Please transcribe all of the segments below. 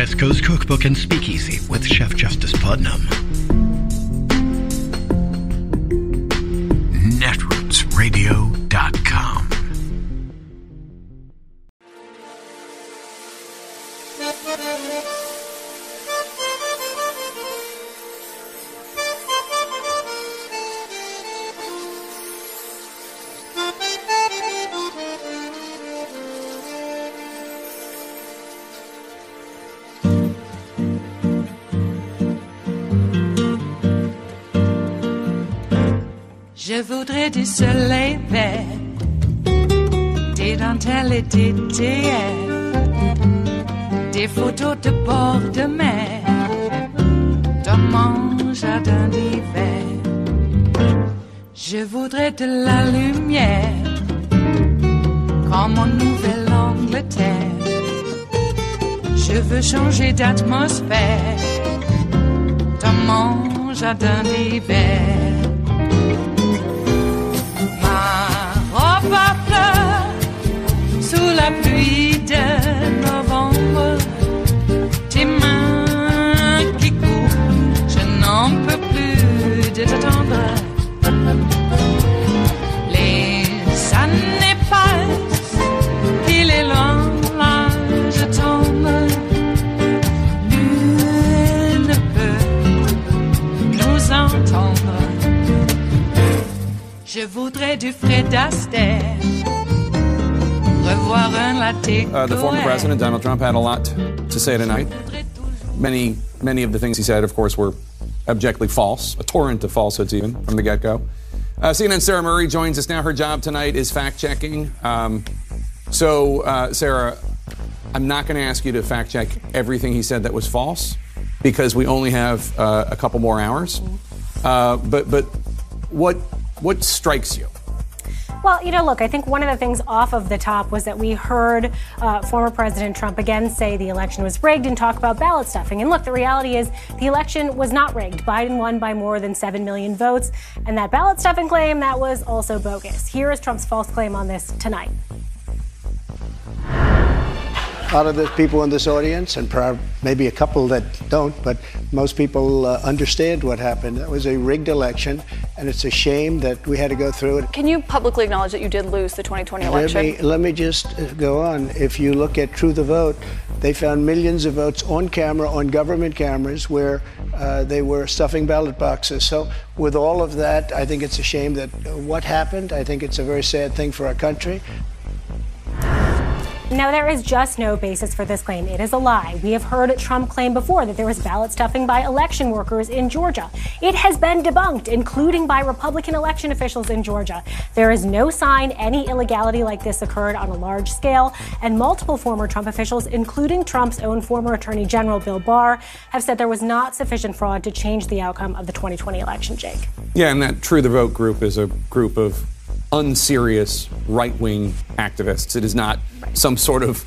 West Coast Cookbook and Speakeasy with Chef Justice Putnam. netrootsradio.com. Je voudrais du soleil vert, des dentelles et des théières, des photos de bord de mer, dans mon jardin d'hiver. Je voudrais de la lumière, comme en Nouvelle-Angleterre. Je veux changer d'atmosphère, dans mon jardin d'hiver. Ma fleur sous la pluie de novembre, tes mains qui courent, je n'en peux plus de t'attendre. Les années passent, il est loin, là je tombe. Nul ne peut nous entendre. Je voudrais du Fred Astaire, revoir un latte. The former president, Donald Trump, had a lot to say tonight. Many of the things he said, of course, were abjectly false, a torrent of falsehoods even from the get-go. CNN's Sarah Murray joins us now. Her job tonight is fact-checking. Sarah, I'm not going to ask you to fact-check everything he said that was false because we only have a couple more hours. But what strikes you? Well, look, I think one of the things off of the top was that we heard former President Trump again say the election was rigged and talk about ballot stuffing. And look, the reality is the election was not rigged. Biden won by more than 7 million votes. And that ballot stuffing claim, that was also bogus. Here is Trump's false claim on this tonight. A lot of the people in this audience, and maybe a couple that don't, but most people understand what happened. That was a rigged election, and it's a shame that we had to go through it. Can you publicly acknowledge that you did lose the 2020 election? Let me just go on. If you look at True the Vote, they found millions of votes on camera, on government cameras, where they were stuffing ballot boxes. So with all of that, I think it's a shame that what happened. I think it's a very sad thing for our country. Now, there is just no basis for this claim. It is a lie. We have heard Trump claim before that there was ballot stuffing by election workers in Georgia. It has been debunked, including by Republican election officials in Georgia. There is no sign any illegality like this occurred on a large scale, and multiple former Trump officials, including Trump's own former Attorney General Bill Barr, have said there was not sufficient fraud to change the outcome of the 2020 election, Jake. Yeah, and that True the Vote group is a group of unserious right-wing activists. It is not some sort of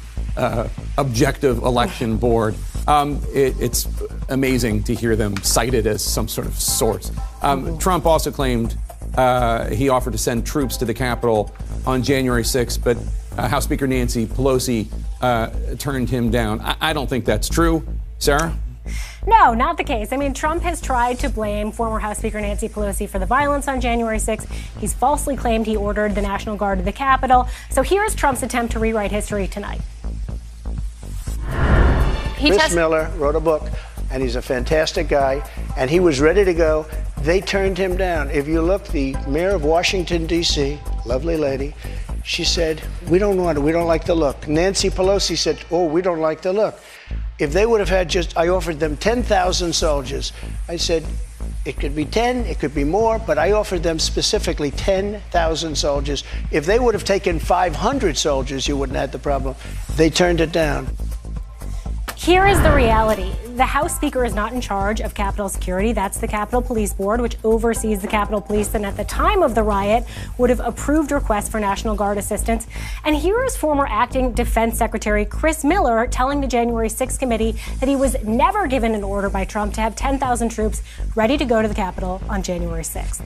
objective election board. It's amazing to hear them cited as some sort of source. Trump also claimed he offered to send troops to the Capitol on January 6th, but House Speaker Nancy Pelosi turned him down. I don't think that's true. Sarah? No, not the case. I mean, Trump has tried to blame former House Speaker Nancy Pelosi for the violence on January 6th. He's falsely claimed he ordered the National Guard to the Capitol. So here's Trump's attempt to rewrite history tonight. Chris Miller wrote a book, and he's a fantastic guy, and he was ready to go. They turned him down. If you look, the mayor of Washington, D.C., lovely lady, she said, we don't want it. We don't like the look. Nancy Pelosi said, oh, we don't like the look. If they would have had I offered them 10,000 soldiers. I said, it could be 10, it could be more, but I offered them specifically 10,000 soldiers. If they would have taken 500 soldiers, you wouldn't have had the problem. They turned it down. Here is the reality. The House Speaker is not in charge of Capitol security. That's the Capitol Police Board, which oversees the Capitol Police, and at the time of the riot would have approved requests for National Guard assistance. And here is former acting Defense Secretary Chris Miller telling the January 6th committee that he was never given an order by Trump to have 10,000 troops ready to go to the Capitol on January 6th.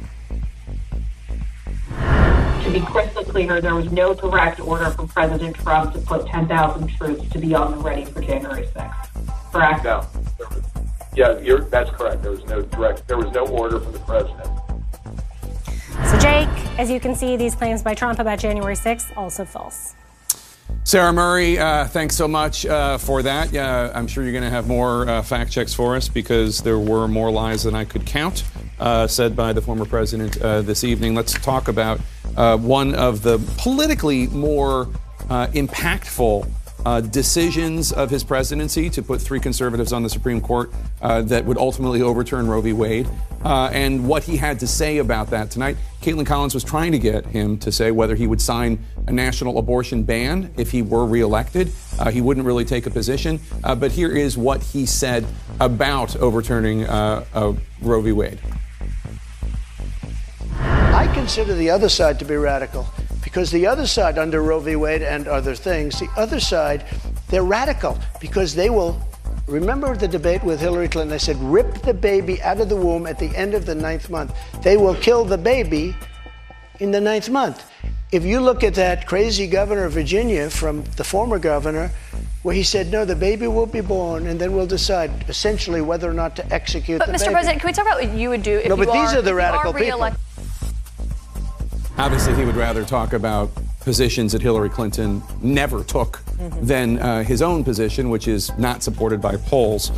To be crystal clear, there was no direct order from President Trump to put 10,000 troops to be on the ready for January 6th. Correct. No. That's correct. There was no order from the president. So, Jake, as you can see, these claims by Trump about January 6th, also false. Sarah Murray, thanks so much for that. I'm sure you're going to have more fact checks for us because there were more lies than I could count said by the former president this evening. Let's talk about one of the politically more impactful decisions of his presidency to put 3 conservatives on the Supreme Court that would ultimately overturn Roe v. Wade, and what he had to say about that tonight. Caitlin Collins was trying to get him to say whether he would sign a national abortion ban if he were reelected. He wouldn't really take a position, but here is what he said about overturning Roe v. Wade. I consider the other side to be radical. Because the other side, under Roe v. Wade and other things, the other side, they're radical because they will, remember the debate with Hillary Clinton, they said, rip the baby out of the womb at the end of the 9th month. They will kill the baby in the 9th month. If you look at that crazy governor of Virginia from the former governor, where he said, no, the baby will be born, and then we'll decide essentially whether or not to execute the baby. But, Mr. President, can we talk about what you would do if you are but these are the radical people. Obviously, he would rather talk about positions that Hillary Clinton never took than his own position, which is not supported by polls.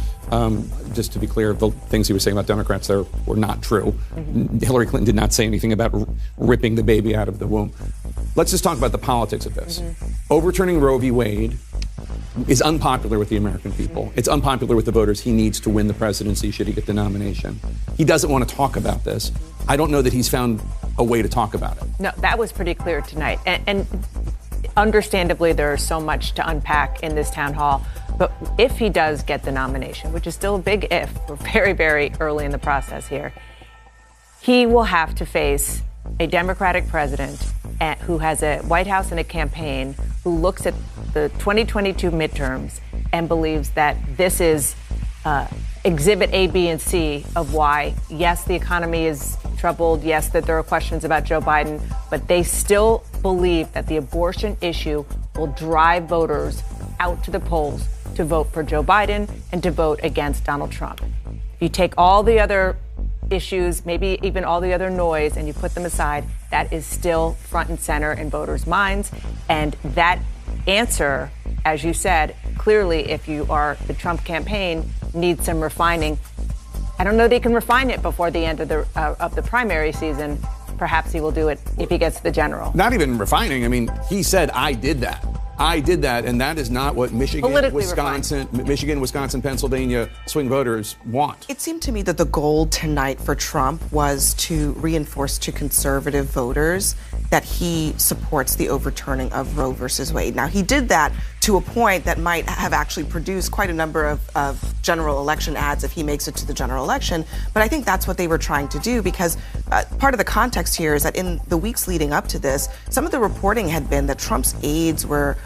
Just to be clear, the things he was saying about Democrats there were not true. Hillary Clinton did not say anything about ripping the baby out of the womb. Let's just talk about the politics of this. Overturning Roe v. Wade is unpopular with the American people. It's unpopular with the voters. He needs to win the presidency should he get the nomination. He doesn't want to talk about this. I don't know that he's found a way to talk about it. No, that was pretty clear tonight. And understandably, there's so much to unpack in this town hall. But if he does get the nomination, which is still a big if, we're very, very early in the process here, he will have to face a Democratic president who has a White House and a campaign who looks at the 2022 midterms and believes that this is exhibit A, B, and C of why, yes, the economy is troubled, yes, that there are questions about Joe Biden, but they still believe that the abortion issue will drive voters out to the polls to vote for Joe Biden and to vote against Donald Trump. If you take all the other issues, maybe even all the other noise, and you put them aside, that is still front and center in voters' minds. And that answer, as you said, clearly, if you are the Trump campaign, needs some refining. I don't know they can refine it before the end of the primary season. Perhaps he will do it if he gets to the general. Not even refining. I mean, he said, I did that. I did that, and that is not what Michigan, Wisconsin, Pennsylvania swing voters want. It seemed to me that the goal tonight for Trump was to reinforce to conservative voters that he supports the overturning of Roe versus Wade. Now, he did that to a point that might have actually produced quite a number of general election ads if he makes it to the general election. But I think that's what they were trying to do, because part of the context here is that in the weeks leading up to this, some of the reporting had been that Trump's aides were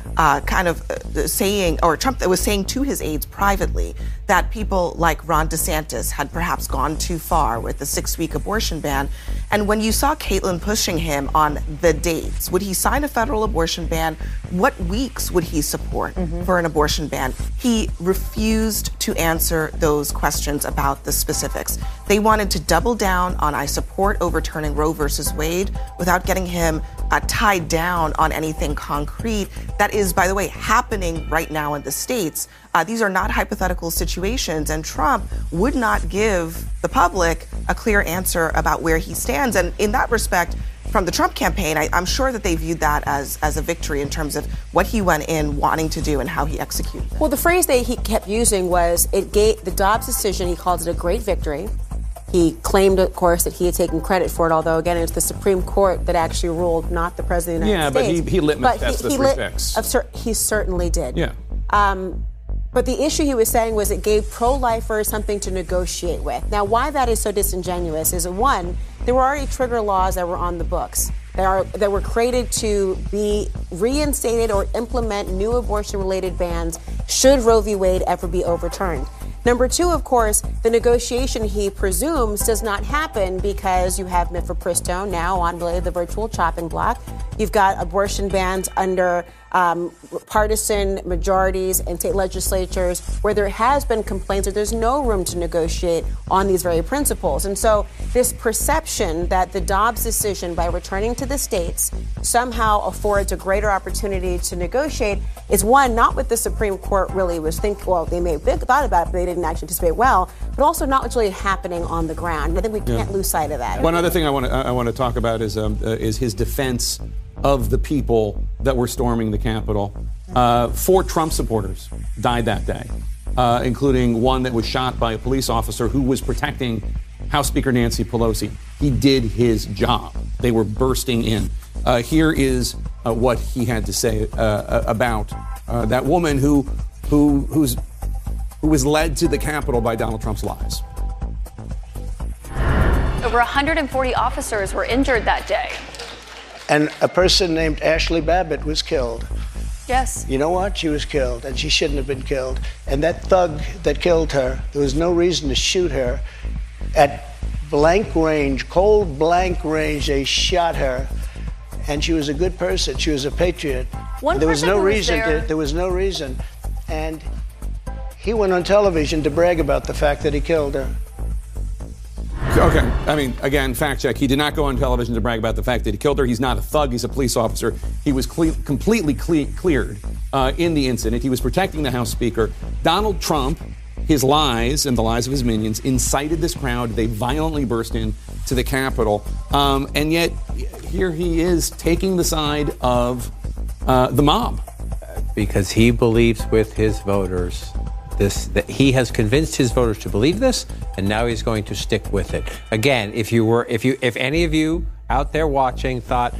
saying, or Trump was saying to his aides privately, that people like Ron DeSantis had perhaps gone too far with the 6-week abortion ban. And when you saw Caitlin pushing him on the dates, would he sign a federal abortion ban? What weeks would he support for an abortion ban? He refused to answer those questions about the specifics. They wanted to double down on, I support overturning Roe versus Wade, without getting him tied down on anything concrete that is, by the way, happening right now in the states. These are not hypothetical situations, and Trump would not give the public a clear answer about where he stands. And in that respect, from the Trump campaign, I'm sure that they viewed that as a victory in terms of what he went in wanting to do and how he executed it. Well, the phrase that he kept using was, it gave the Dobbs decision, he called it a great victory. He claimed, of course, that he had taken credit for it, although, again, it's the Supreme Court that actually ruled, not the President of the United States. Yeah, but he litmus tested the 3 picks. He certainly did. Yeah. But the issue he was saying was it gave pro-lifers something to negotiate with. Now, why that is so disingenuous is, one, there were already trigger laws that were on the books. That were created to be reinstated or implement new abortion-related bans should Roe v. Wade ever be overturned. Number two, of course, the negotiation he presumes does not happen because you have mifepristone now on really the virtual chopping block. You've got abortion bans under partisan majorities in state legislatures where there has been complaints that there's no room to negotiate on these very principles. And so this perception that the Dobbs decision by returning to the states somehow affords a greater opportunity to negotiate is one, not what the Supreme Court really was thinking. Well, they may have thought about it, but they didn't actually anticipate well, but also not what's really happening on the ground. And I think we can't lose sight of that. One other thing I want to talk about is his defense of the people that were storming the Capitol. 4 Trump supporters died that day, including one that was shot by a police officer who was protecting House Speaker Nancy Pelosi. He did his job. They were bursting in. Here is what he had to say about that woman who was led to the Capitol by Donald Trump's lies. Over 140 officers were injured that day. And a person named Ashley Babbitt was killed. Yes. You know what? She was killed, and she shouldn't have been killed. And that thug that killed her, there was no reason to shoot her. At blank range, cold blank range, they shot her. And she was a good person. She was a patriot. There was no reason. There was no reason. And he went on television to brag about the fact that he killed her. Okay, I mean, again, fact check. He did not go on television to brag about the fact that he killed her. He's not a thug. He's a police officer. He was completely cleared in the incident. He was protecting the House Speaker. Donald Trump, his lies and the lies of his minions, incited this crowd. They violently burst into the Capitol. And yet, here he is taking the side of the mob. Because he believes with his voters that he has convinced his voters to believe this, and now he's going to stick with it. Again, if any of you out there watching thought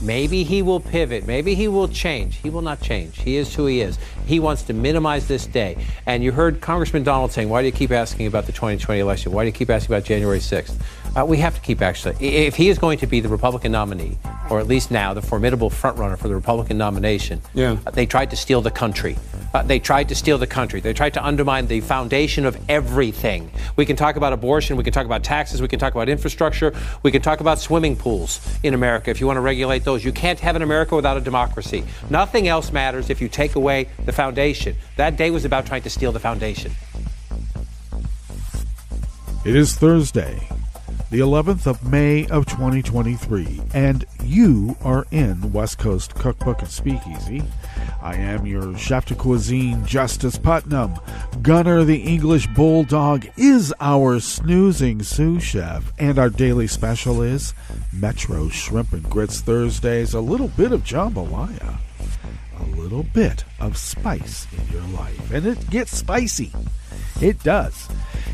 maybe he will pivot, maybe he will change, he will not change. He is who he is. He wants to minimize this day. And you heard Congressman Donald saying, why do you keep asking about the 2020 election? Why do you keep asking about January 6th? We have to keep actually. If he is going to be the Republican nominee, or at least now the formidable frontrunner for the Republican nomination, they tried to steal the country. They tried to steal the country. They tried to undermine the foundation of everything. We can talk about abortion. We can talk about taxes. We can talk about infrastructure. We can talk about swimming pools in America if you want to regulate those. You can't have an America without a democracy. Nothing else matters if you take away the foundation. That day was about trying to steal the foundation. It is Thursday, the 11th of May of 2023, and you are in West Coast Cookbook and Speakeasy. I am your chef de cuisine, Justice Putnam. Gunner the English Bulldog is our snoozing sous chef, and our daily special is Metro Shrimp and Grits Thursdays, a little bit of jambalaya, a little bit of spice in your life, and it gets spicy. It does.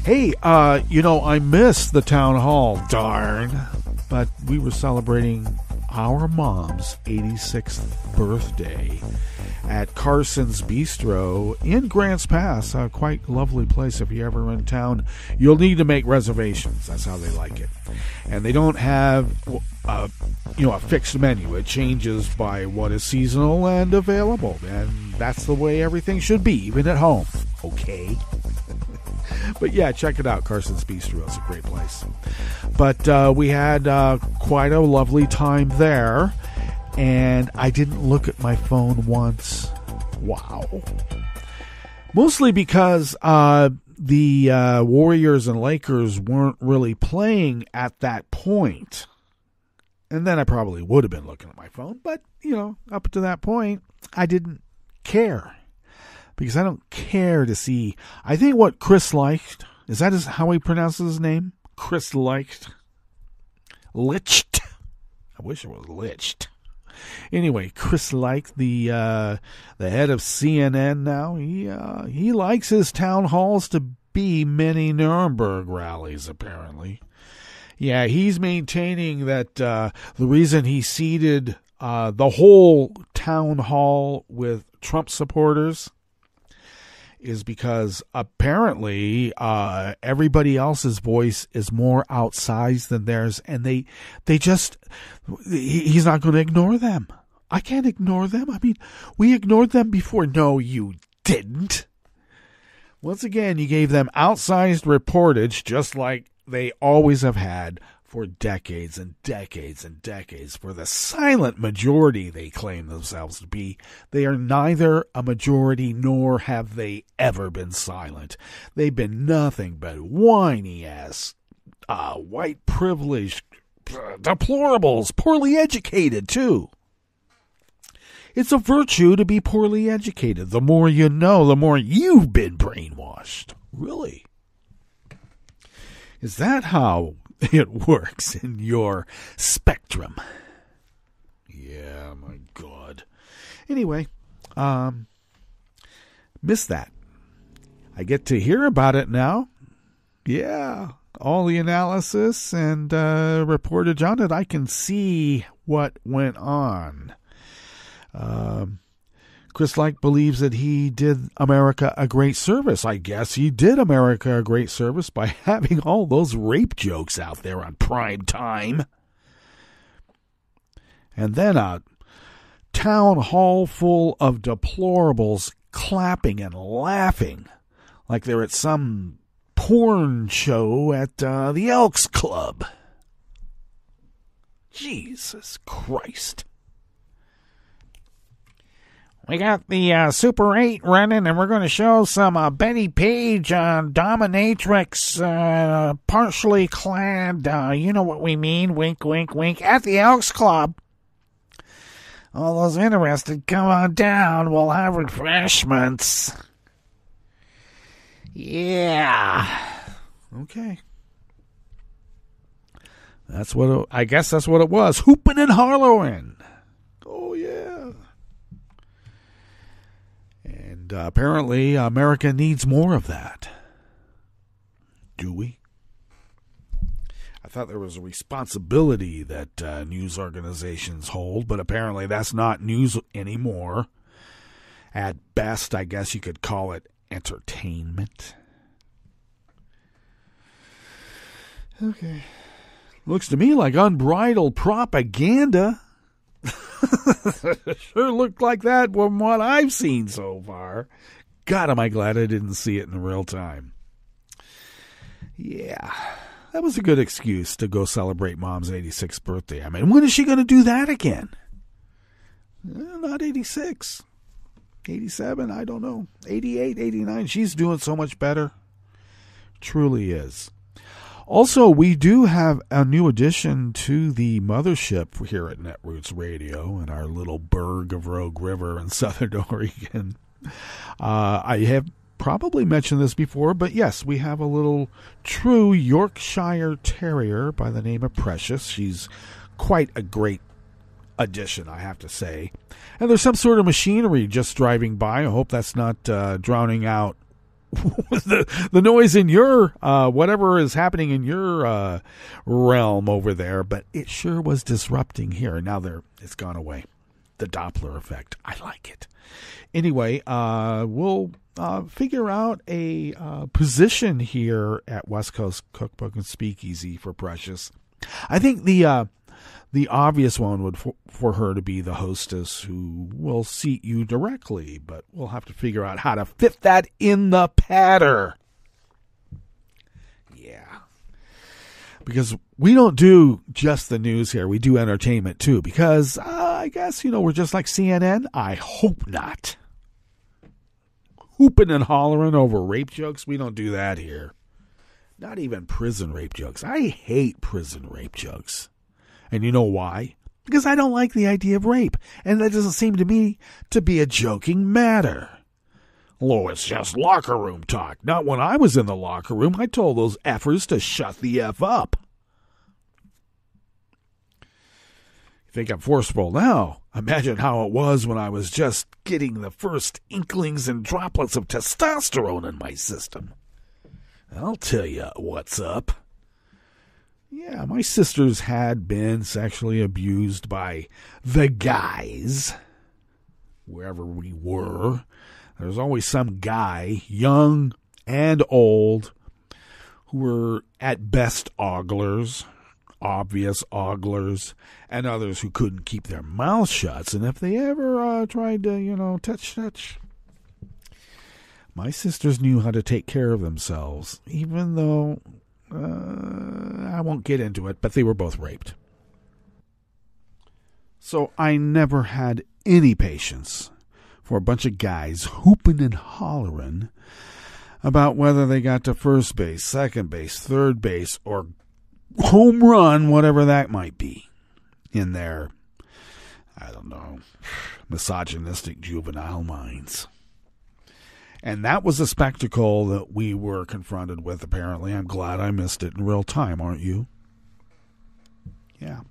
Hey, I missed the town hall, darn, but we were celebrating our mom's 86th birthday at Carson's Bistro in Grants Pass, a quite lovely place. If you're ever in town, you'll need to make reservations. That's how they like it. And they don't have a fixed menu. It changes by what is seasonal and available, and that's the way everything should be, even at home. Okay. But yeah, check it out. Carson's Bistro is a great place. But we had quite a lovely time there, and I didn't look at my phone once. Wow. Mostly because the Warriors and Lakers weren't really playing at that point. And then I probably would have been looking at my phone. But, up to that point, I didn't care. Because I don't care to see. I think what Chris liked, is that how he pronounces his name? Chris liked. Licht. I wish it was Licht. Anyway, Chris liked, the head of CNN now. He likes his town halls to be mini Nuremberg rallies, apparently. Yeah, he's maintaining that the reason he seated the whole town hall with Trump supporters is because apparently everybody else's voice is more outsized than theirs, and he's not going to ignore them. I can't ignore them. I mean, we ignored them before. No, you didn't. Once again, you gave them outsized reportage, just like they always have had for decades and decades and decades. For the silent majority they claim themselves to be, they are neither a majority nor have they ever been silent. They've been nothing but whiny-ass, white privileged deplorables, poorly educated, too. It's a virtue to be poorly educated. The more you know, the more you've been brainwashed. Really? Is that how it works in your spectrum? Yeah, my God. Anyway, missed that. I get to hear about it now. Yeah, all the analysis and reportage on it. I can see what went on. Chris Like believes that he did America a great service. I guess he did America a great service by having all those rape jokes out there on prime time. And then a town hall full of deplorables clapping and laughing like they're at some porn show at the Elks Club. Jesus Christ. We got the Super 8 running, and we're going to show some Betty Page dominatrix, partially clad, you know what we mean, wink, wink, wink, at the Elks Club. All those interested, come on down, we'll have refreshments. Yeah. Okay. I guess that's what it was, hooping and hollering. Oh, yeah. And apparently America needs more of that. Do we? I thought there was a responsibility that news organizations hold, but apparently that's not news anymore. At best, I guess you could call it entertainment. Okay. Looks to me like unbridled propaganda. Sure looked like that from what I've seen so far. God, am I glad I didn't see it in real time. Yeah, that was a good excuse to go celebrate Mom's 86th birthday. I mean, when is she going to do that again? Not 86. 87, I don't know. 88, 89, she's doing so much better. Truly is. Also, we do have a new addition to the mothership here at Netroots Radio in our little burg of Rogue River in Southern Oregon. I have probably mentioned this before, but yes, we have a little true Yorkshire Terrier by the name of Precious. She's quite a great addition, I have to say. And there's some sort of machinery just driving by. I hope that's not drowning out the noise in your whatever is happening in your realm over there, but it sure was disrupting here. Now it's gone away. The Doppler effect. I like it. Anyway, we'll figure out a position here at West Coast Cookbook and Speakeasy for Precious. I think the obvious one would for her to be the hostess who will seat you directly, but we'll have to figure out how to fit that in the patter. Yeah. Because we don't do just the news here. We do entertainment too, because I guess, we're just like CNN. I hope not. Hooping and hollering over rape jokes, we don't do that here. Not even prison rape jokes. I hate prison rape jokes. And you know why? Because I don't like the idea of rape. And that doesn't seem to me to be a joking matter. Oh, it's just locker room talk. Not when I was in the locker room. I told those effers to shut the F up. You think I'm forceful now? Imagine how it was when I was just getting the first inklings and droplets of testosterone in my system. I'll tell you what's up. Yeah, my sisters had been sexually abused by the guys, wherever we were. There's always some guy, young and old, who were at best oglers, obvious oglers, and others who couldn't keep their mouths shut. And if they ever tried to, touch, My sisters knew how to take care of themselves, even though I won't get into it, but they were both raped. So I never had any patience for a bunch of guys hooping and hollering about whether they got to first base, second base, third base, or home run, whatever that might be, in their, I don't know, misogynistic juvenile minds. And that was a spectacle that we were confronted with, apparently. I'm glad I missed it in real time, aren't you? Yeah.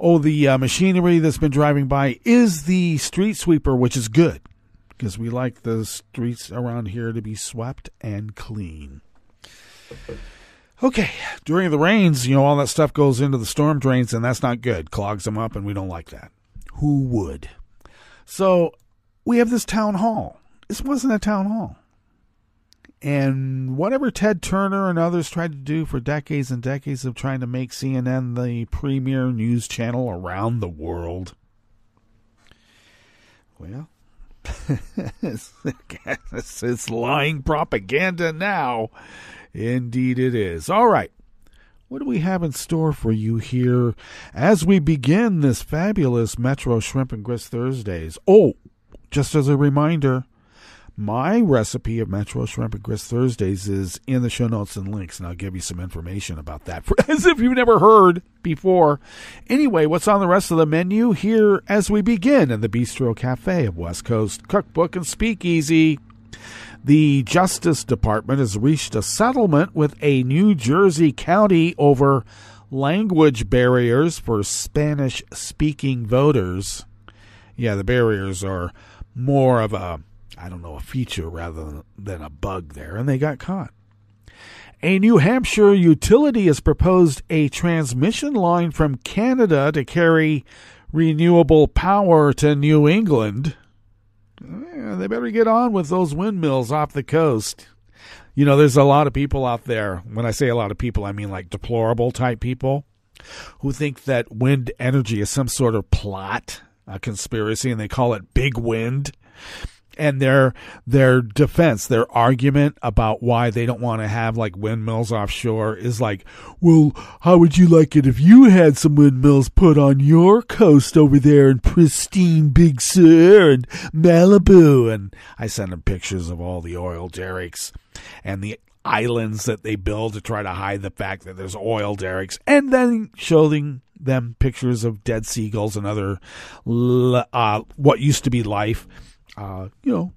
Oh, the machinery that's been driving by is the street sweeper, which is good, because we like the streets around here to be swept and clean. Okay, during the rains, all that stuff goes into the storm drains, and that's not good. Clogs them up, and we don't like that. Who would? So we have this town hall. This wasn't a town hall. And whatever Ted Turner and others tried to do for decades and decades of trying to make CNN the premier news channel around the world, well, it's lying propaganda now. Indeed it is. All right. What do we have in store for you here as we begin this fabulous Metro Shrimp and Grits Thursdays? Oh, just as a reminder, my recipe of Metro Shrimp and Grits Thursdays is in the show notes and links, and I'll give you some information about that, as if you've never heard before. Anyway, what's on the rest of the menu here as we begin in the Bistro Cafe of West Coast Cookbook and Speakeasy? The Justice Department has reached a settlement with a New Jersey county over language barriers for Spanish-speaking voters. Yeah, the barriers are more of a feature rather than a bug there, and they got caught. A New Hampshire utility has proposed a transmission line from Canada to carry renewable power to New England. They better get on with those windmills off the coast. There's a lot of people out there. When I say a lot of people, I mean like deplorable type people who think that wind energy is some sort of plot, a conspiracy, and they call it big wind. And their defense, their argument about why they don't want to have like windmills offshore is like, well, how would you like it if you had some windmills put on your coast over there in pristine Big Sur and Malibu? And I send them pictures of all the oil derricks and the islands that they build to try to hide the fact that there's oil derricks, and then showing them pictures of dead seagulls and other what used to be life.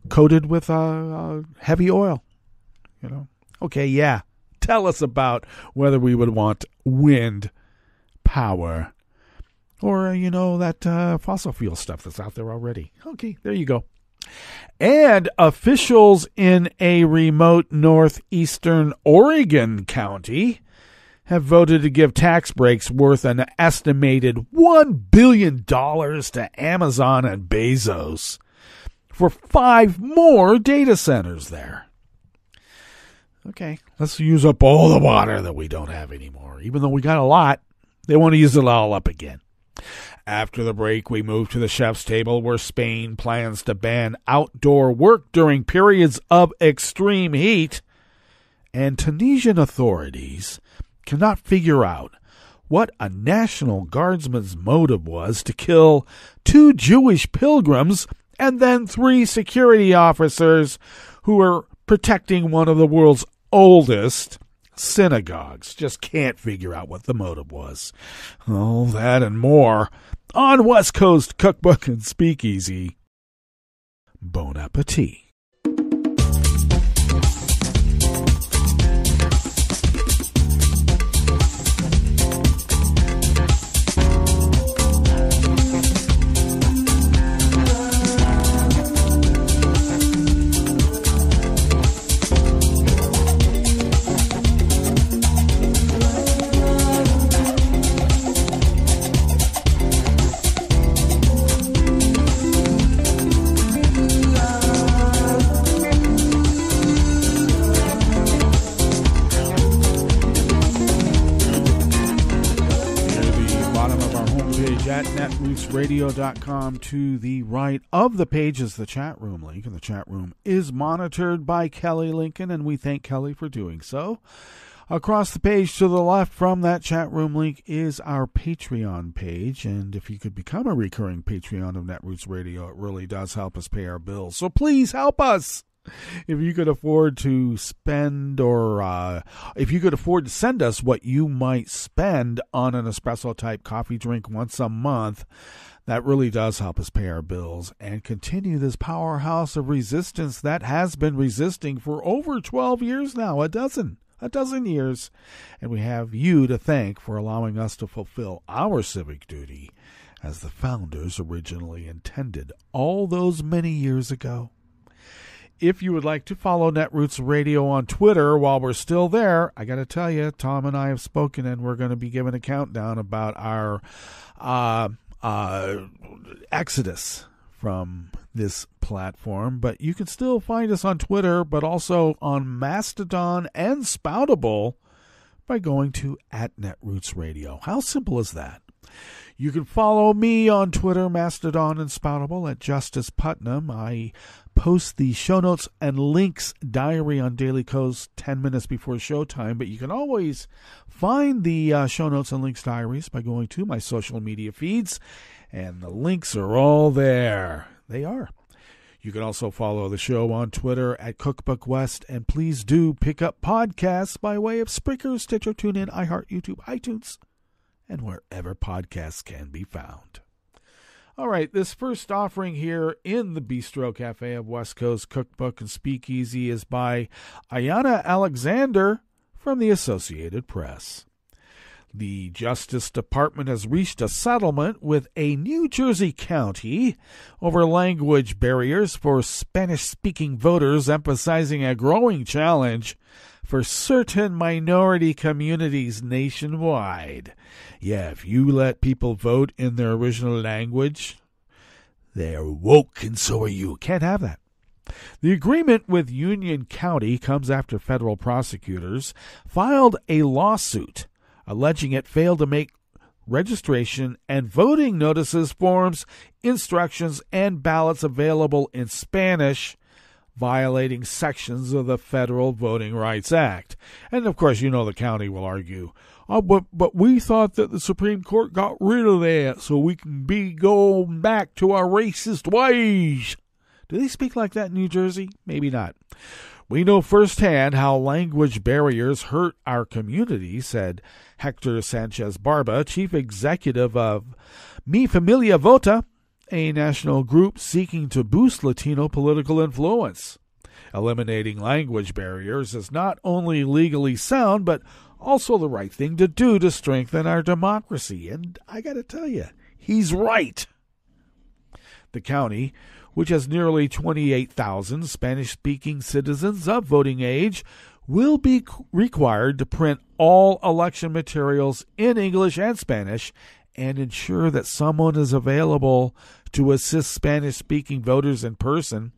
Coated with heavy oil. Okay, yeah. Tell us about whether we would want wind power or, that fossil fuel stuff that's out there already. Okay, there you go. And officials in a remote northeastern Oregon county have voted to give tax breaks worth an estimated $1 billion to Amazon and Bezos for 5 more data centers there. Okay, let's use up all the water that we don't have anymore. Even though we got a lot, they want to use it all up again. After the break, we move to the chef's table, where Spain plans to ban outdoor work during periods of extreme heat. And Tunisian authorities cannot figure out what a National Guardsman's motive was to kill 2 Jewish pilgrims and then 3 security officers who were protecting one of the world's oldest synagogues. Just can't figure out what the motive was. All that and more on West Coast Cookbook and Speakeasy. Bon appetit. netrootsradio.com. To the right of the page is the chat room link, and the chat room is monitored by Kelly Lincoln, and we thank Kelly for doing so. Across the page to the left from that chat room link is our Patreon page, and if you could become a recurring Patreon of Netroots Radio, it really does help us pay our bills. So please help us. If you could afford to spend, or if you could afford to send us what you might spend on an espresso-type coffee drink once a month, that really does help us pay our bills and continue this powerhouse of resistance that has been resisting for over 12 years now, a dozen years. And we have you to thank for allowing us to fulfill our civic duty as the founders originally intended all those many years ago. If you would like to follow Netroots Radio on Twitter while we're still there, I got to tell you, Tom and I have spoken, and we're going to be giving a countdown about our exodus from this platform. But you can still find us on Twitter, but also on Mastodon and Spoutable by going to @NetrootsRadio. How simple is that? You can follow me on Twitter, Mastodon, and Spoutable at Justice Putnam. I post the show notes and links diary on Daily Kos 10 minutes before showtime, but you can always find the show notes and links diaries by going to my social media feeds, and the links are all there. They are. You can also follow the show on Twitter at Cookbook West, and please do pick up podcasts by way of Spreaker, Stitcher, TuneIn, iHeart, YouTube, iTunes, and wherever podcasts can be found. All right, this first offering here in the Bistro Cafe of West Coast Cookbook and Speakeasy is by Ayanna Alexander from the Associated Press. The Justice Department has reached a settlement with a New Jersey county over language barriers for Spanish-speaking voters, emphasizing a growing challenge for certain minority communities nationwide. Yeah, if you let people vote in their original language, they're woke, and so are you. Can't have that. The agreement with Union County comes after federal prosecutors filed a lawsuit alleging it failed to make registration and voting notices, forms, instructions, and ballots available in Spanish, violating sections of the Federal Voting Rights Act. And, of course, you know the county will argue, but we thought that the Supreme Court got rid of that so we can be going back to our racist ways. Do they speak like that in New Jersey? Maybe not. We know firsthand how language barriers hurt our community, said Hector Sanchez Barba, chief executive of Mi Familia Vota, a national group seeking to boost Latino political influence. Eliminating language barriers is not only legally sound, but also the right thing to do to strengthen our democracy. And I got to tell you, he's right. The county, which has nearly 28,000 Spanish-speaking citizens of voting age, will be required to print all election materials in English and Spanish and ensure that someone is available to assist Spanish-speaking voters in person.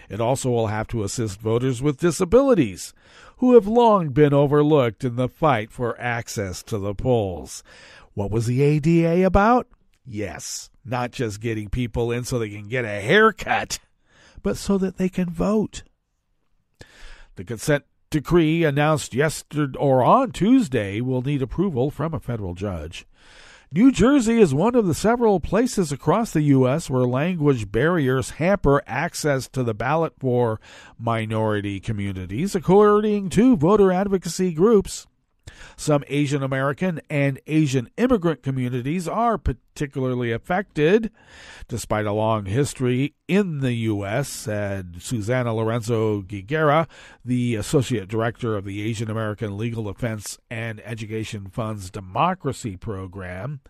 It also will have to assist voters with disabilities, who have long been overlooked in the fight for access to the polls. What was the ADA about? Yes, not just getting people in so they can get a haircut, but so that they can vote. The consent decree announced yesterday or on Tuesday will need approval from a federal judge. New Jersey is one of the several places across the U.S. where language barriers hamper access to the ballot for minority communities, according to voter advocacy groups. Some Asian American and Asian immigrant communities are particularly affected. Despite a long history in the U.S., said Susana Lorenzo Guiguera, the Associate Director of the Asian American Legal Defense and Education Fund's Democracy Program,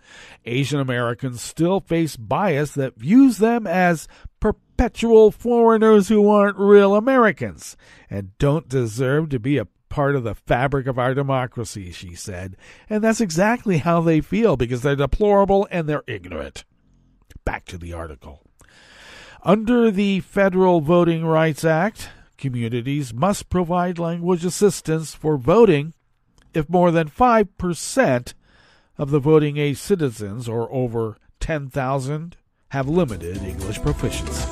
Asian Americans still face bias that views them as perpetual foreigners who aren't real Americans and don't deserve to be a part of the fabric of our democracy, she said. And that's exactly how they feel, because they're deplorable and they're ignorant. Back to the article. Under the Federal Voting Rights Act, communities must provide language assistance for voting if more than 5% of the voting age citizens, or over 10,000 have limited English proficiency.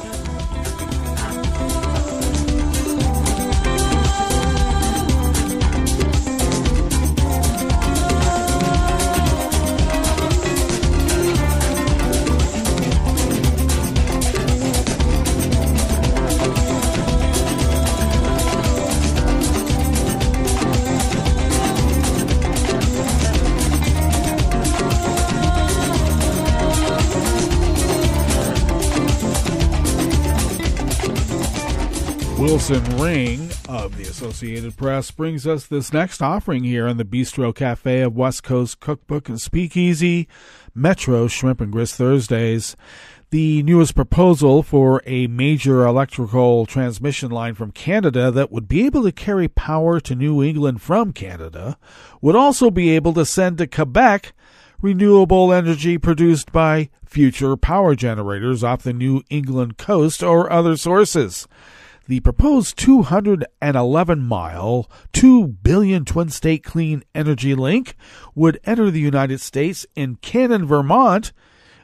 Wilson Ring of the Associated Press brings us this next offering here in the Bistro Cafe of West Coast Cookbook and Speakeasy, Metro Shrimp and Grist Thursdays. The newest proposal for a major electrical transmission line from Canada that would be able to carry power to New England from Canada would also be able to send to Quebec renewable energy produced by future power generators off the New England coast or other sources. The proposed 211-mile, $2 billion twin-state clean energy link would enter the United States in Cannon, Vermont.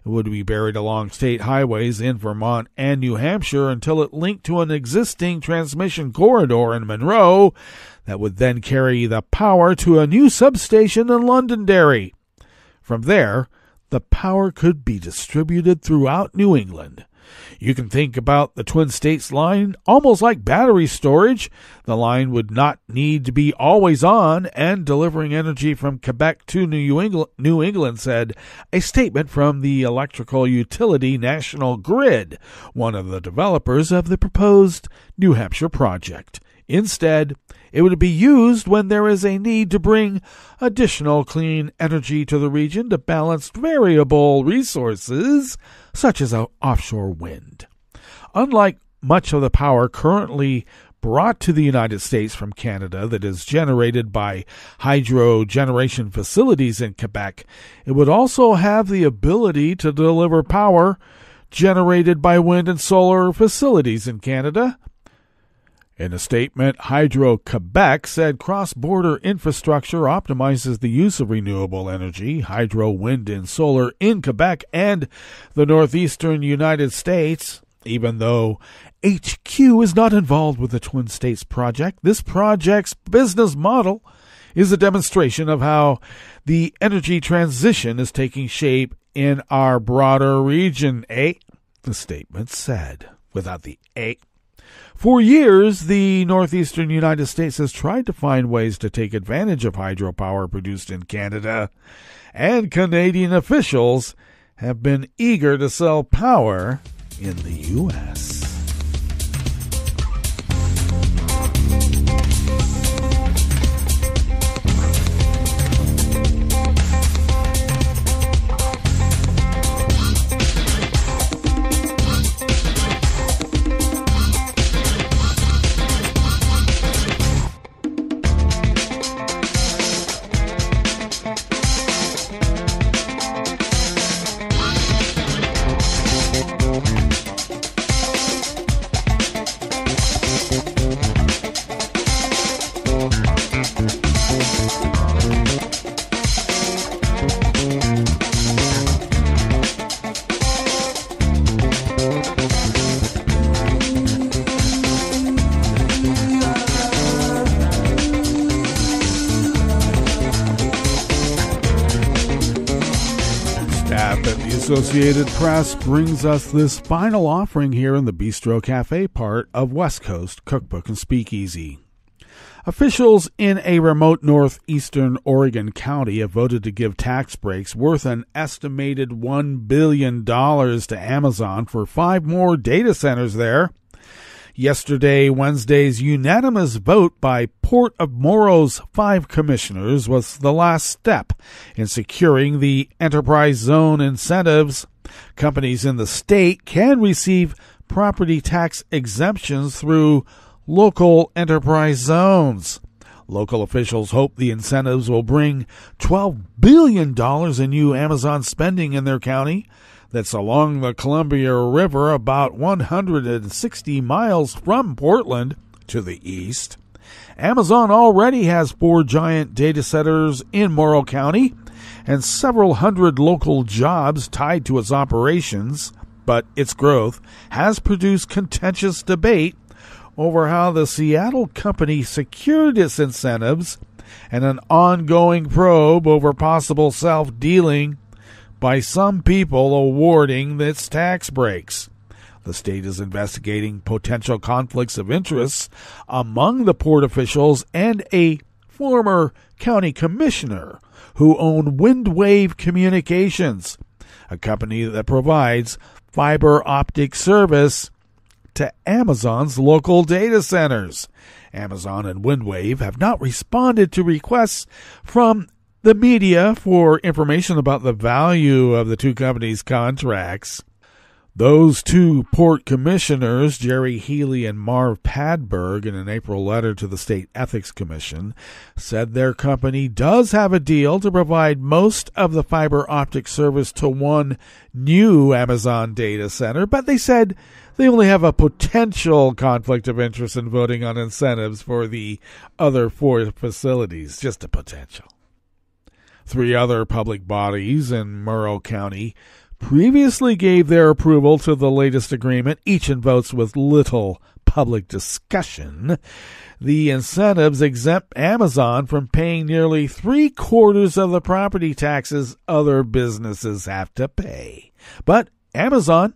It would be buried along state highways in Vermont and New Hampshire until it linked to an existing transmission corridor in Monroe that would then carry the power to a new substation in Londonderry. From there, the power could be distributed throughout New England. You can think about the Twin States line almost like battery storage. The line would not need to be always on and delivering energy from Quebec to New England, said a statement from the electrical utility National Grid, one of the developers of the proposed New Hampshire project. Instead, it would be used when there is a need to bring additional clean energy to the region to balance variable resources, such as offshore wind. Unlike much of the power currently brought to the United States from Canada that is generated by hydro generation facilities in Quebec, it would also have the ability to deliver power generated by wind and solar facilities in Canada. In a statement, Hydro-Quebec said cross-border infrastructure optimizes the use of renewable energy, hydro, wind, and solar in Quebec and the northeastern United States. Even though HQ is not involved with the Twin States project, this project's business model is a demonstration of how the energy transition is taking shape in our broader region, the statement said, without the A. For years, the northeastern United States has tried to find ways to take advantage of hydropower produced in Canada, and Canadian officials have been eager to sell power in the U.S. Associated Press brings us this final offering here in the Bistro Cafe part of West Coast Cookbook and Speakeasy. Officials in a remote northeastern Oregon county have voted to give tax breaks worth an estimated $1 billion to Amazon for 5 more data centers there. Yesterday, Wednesday's unanimous vote by Port of Morrow's 5 commissioners was the last step in securing the enterprise zone incentives. Companies in the state can receive property tax exemptions through local enterprise zones. Local officials hope the incentives will bring $12 billion in new Amazon spending in their county. That's along the Columbia River, about 160 miles from Portland to the east. Amazon already has 4 giant data centers in Morrow County, and several hundred local jobs tied to its operations, but its growth has produced contentious debate over how the Seattle company secured its incentives and an ongoing probe over possible self-dealing by some people awarding its tax breaks. The state is investigating potential conflicts of interest among the port officials and a former county commissioner who owned Windwave Communications, a company that provides fiber optic service to Amazon's local data centers. Amazon and Windwave have not responded to requests from the media for information about the value of the two companies' contracts. Those two port commissioners, Jerry Healy and Marv Padberg, in an April letter to the State Ethics Commission, said their company does have a deal to provide most of the fiber optic service to one new Amazon data center, but they said they only have a potential conflict of interest in voting on incentives for the other four facilities, just a potential. 3 other public bodies in Monroe County previously gave their approval to the latest agreement, each in votes with little public discussion. The incentives exempt Amazon from paying nearly 3/4 of the property taxes other businesses have to pay. But Amazon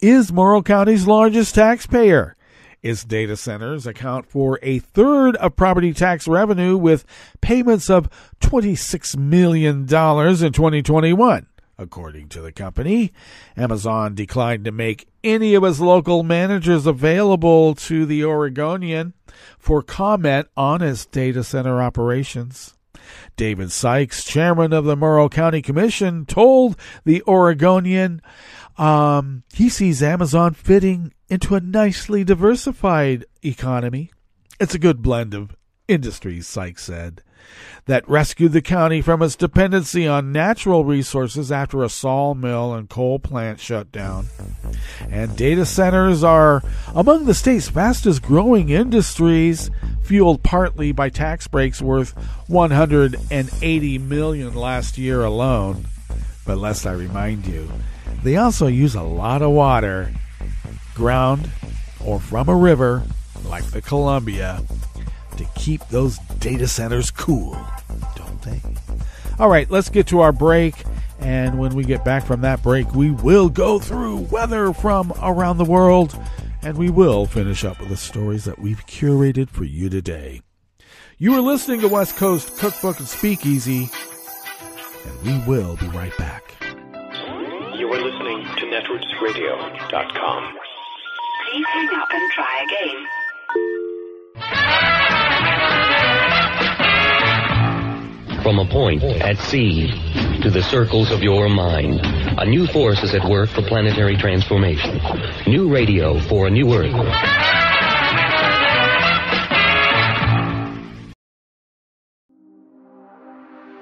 is Monroe County's largest taxpayer. Its data centers account for 1/3 of property tax revenue, with payments of $26 million in 2021. According to the company, Amazon declined to make any of its local managers available to the Oregonian for comment on its data center operations. David Sykes, chairman of the Monroe County Commission, told the Oregonian he sees Amazon fitting into a nicely diversified economy. It's a good blend of industries, Sykes said, that rescued the county from its dependency on natural resources after a sawmill and coal plant shut down. And data centers are among the state's fastest growing industries, fueled partly by tax breaks worth $180 million last year alone. But lest I remind you, they also use a lot of water, ground or from a river like the Columbia, to keep those data centers cool, don't they? All right, let's get to our break. And when we get back from that break, we will go through weather from around the world, and we will finish up with the stories that we've curated for you today. You are listening to West Coast Cookbook and Speakeasy, and we will be right back. You are listening to netrootsradio.com. Please hang up and try again. From a point at sea to the circles of your mind, a new force is at work for planetary transformation. New radio for a new Earth.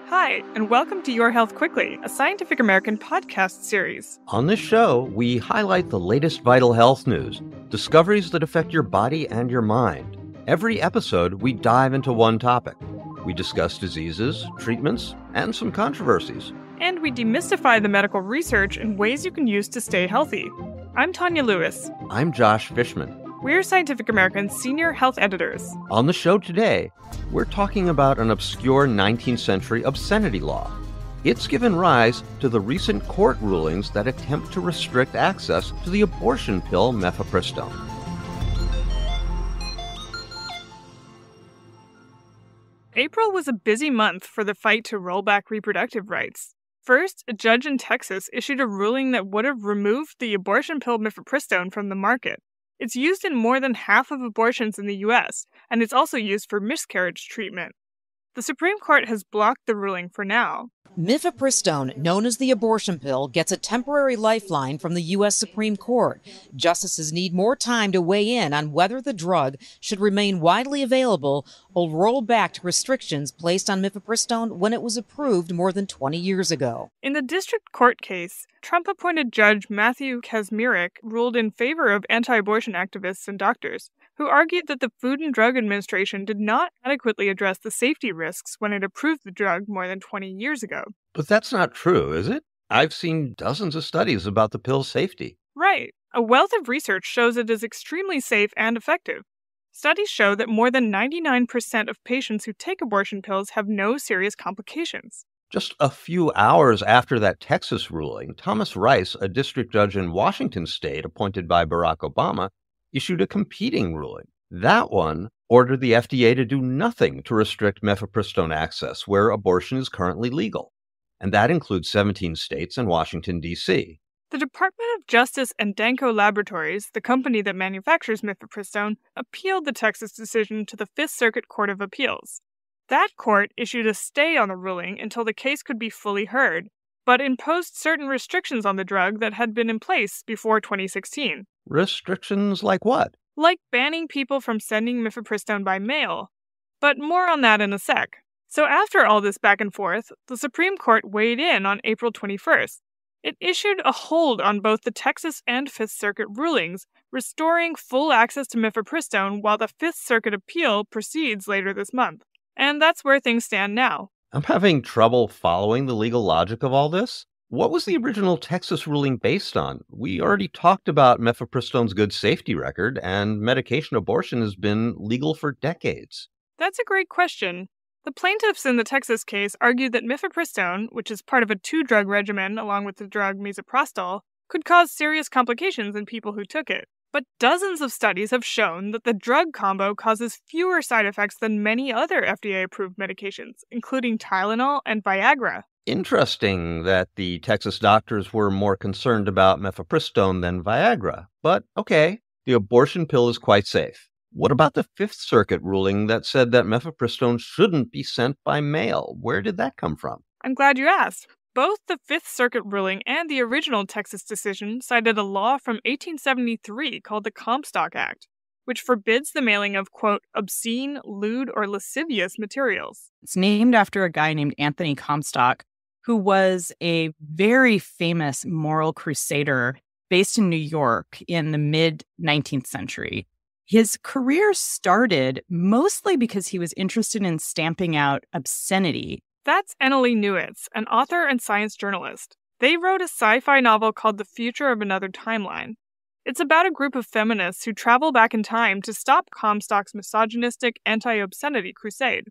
Hi, and welcome to Your Health Quickly, a Scientific American podcast series. On this show, we highlight the latest vital health news, discoveries that affect your body and your mind. Every episode, we dive into one topic. We discuss diseases, treatments, and some controversies. And we demystify the medical research and ways you can use to stay healthy. I'm Tanya Lewis. I'm Josh Fishman. We're Scientific American's senior health editors. On the show today, we're talking about an obscure 19th century obscenity law. It's given rise to the recent court rulings that attempt to restrict access to the abortion pill mifepristone. April was a busy month for the fight to roll back reproductive rights. First, a judge in Texas issued a ruling that would have removed the abortion pill mifepristone from the market. It's used in more than half of abortions in the U.S., and it's also used for miscarriage treatment. The Supreme Court has blocked the ruling for now. Mifepristone, known as the abortion pill, gets a temporary lifeline from the U.S. Supreme Court. Justices need more time to weigh in on whether the drug should remain widely available or roll back to restrictions placed on mifepristone when it was approved more than 20 years ago. In the district court case, Trump-appointed Judge Matthew Kacsmaryk ruled in favor of anti-abortion activists and doctors, who argued that the Food and Drug Administration did not adequately address the safety risks when it approved the drug more than 20 years ago. ago. But that's not true, is it? I've seen dozens of studies about the pill's safety. Right. A wealth of research shows it is extremely safe and effective. Studies show that more than 99% of patients who take abortion pills have no serious complications. Just a few hours after that Texas ruling, Thomas Rice, a district judge in Washington state appointed by Barack Obama, issued a competing ruling. That one ordered the FDA to do nothing to restrict mifepristone access where abortion is currently legal. And that includes 17 states and Washington, D.C. The Department of Justice and Danco Laboratories, the company that manufactures mifepristone, appealed the Texas decision to the Fifth Circuit Court of Appeals. That court issued a stay on the ruling until the case could be fully heard, but imposed certain restrictions on the drug that had been in place before 2016. Restrictions like what? Like banning people from sending mifepristone by mail. But more on that in a sec. So after all this back and forth, the Supreme Court weighed in on April 21st. It issued a hold on both the Texas and Fifth Circuit rulings, restoring full access to mifepristone while the Fifth Circuit appeal proceeds later this month. And that's where things stand now. I'm having trouble following the legal logic of all this. What was the original Texas ruling based on? We already talked about mifepristone's good safety record, and medication abortion has been legal for decades. That's a great question. The plaintiffs in the Texas case argued that mifepristone, which is part of a 2-drug regimen along with the drug misoprostol, could cause serious complications in people who took it. But dozens of studies have shown that the drug combo causes fewer side effects than many other FDA-approved medications, including Tylenol and Viagra. Interesting that the Texas doctors were more concerned about mifepristone than Viagra. But okay, the abortion pill is quite safe. What about the Fifth Circuit ruling that said that mifepristone shouldn't be sent by mail? Where did that come from? I'm glad you asked. Both the Fifth Circuit ruling and the original Texas decision cited a law from 1873 called the Comstock Act, which forbids the mailing of, quote, obscene, lewd, or lascivious materials. It's named after a guy named Anthony Comstock, who was a very famous moral crusader based in New York in the mid-19th century. His career started mostly because he was interested in stamping out obscenity. That's Annalee Newitz, an author and science journalist. They wrote a sci-fi novel called The Future of Another Timeline. It's about a group of feminists who travel back in time to stop Comstock's misogynistic anti-obscenity crusade.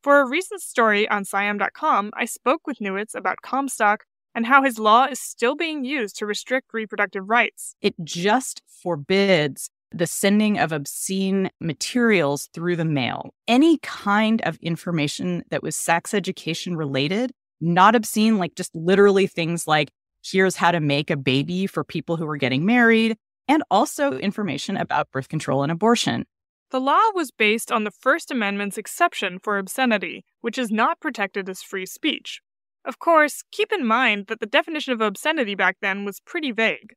For a recent story on Siam.com, I spoke with Newitz about Comstock and how his law is still being used to restrict reproductive rights. It just forbids the sending of obscene materials through the mail. Any kind of information that was sex education related, not obscene, like just literally things like, here's how to make a baby for people who are getting married, and also information about birth control and abortion. The law was based on the First Amendment's exception for obscenity, which is not protected as free speech. Of course, keep in mind that the definition of obscenity back then was pretty vague.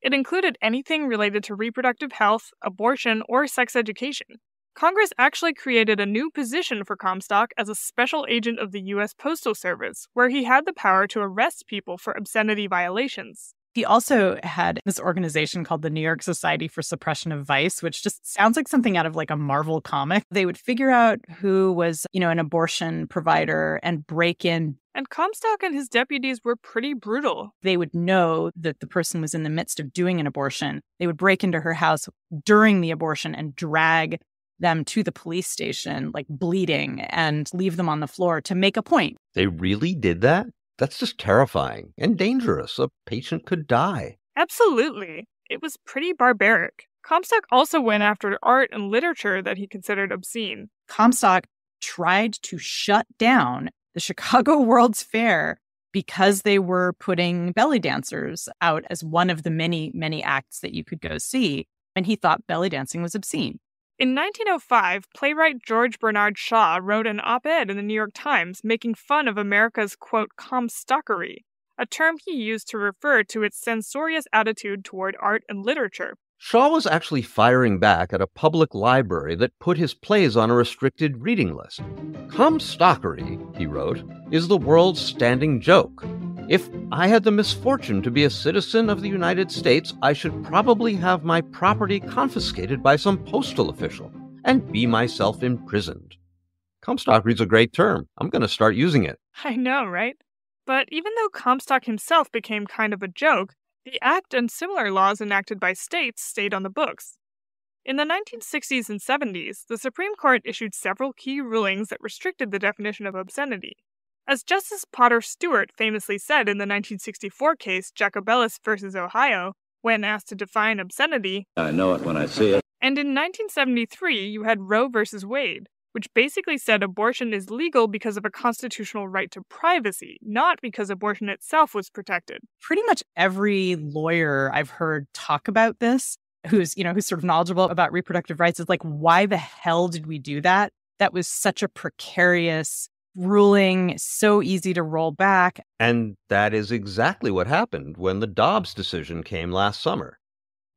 It included anything related to reproductive health, abortion, or sex education. Congress actually created a new position for Comstock as a special agent of the U.S. Postal Service, where he had the power to arrest people for obscenity violations. He also had this organization called the New York Society for Suppression of Vice, which just sounds like something out of like a Marvel comic. They would figure out who was, an abortion provider and break in. And Comstock and his deputies were pretty brutal. They would know that the person was in the midst of doing an abortion. They would break into her house during the abortion and drag them to the police station, like bleeding, and leave them on the floor to make a point. They really did that? That's just terrifying and dangerous. A patient could die. Absolutely. It was pretty barbaric. Comstock also went after art and literature that he considered obscene. Comstock tried to shut down the Chicago World's Fair because they were putting belly dancers out as one of the many, many acts that you could go see. And he thought belly dancing was obscene. In 1905, playwright George Bernard Shaw wrote an op-ed in the New York Times making fun of America's, quote, Comstockery, a term he used to refer to its censorious attitude toward art and literature. Shaw was actually firing back at a public library that put his plays on a restricted reading list. Comstockery, he wrote, is the world's standing joke. If I had the misfortune to be a citizen of the United States, I should probably have my property confiscated by some postal official and be myself imprisoned. Comstockery's a great term. I'm going to start using it. I know, right? But even though Comstock himself became kind of a joke, the Act and similar laws enacted by states stayed on the books. In the 1960s and 70s, the Supreme Court issued several key rulings that restricted the definition of obscenity. As Justice Potter Stewart famously said in the 1964 case Jacobellis v. Ohio, when asked to define obscenity, I know it when I see it. And in 1973, you had Roe v. Wade, which basically said abortion is legal because of a constitutional right to privacy, not because abortion itself was protected. Pretty much every lawyer I've heard talk about this, who's sort of knowledgeable about reproductive rights, is like, why the hell did we do that? That was such a precarious ruling, so easy to roll back. And that is exactly what happened when the Dobbs decision came last summer.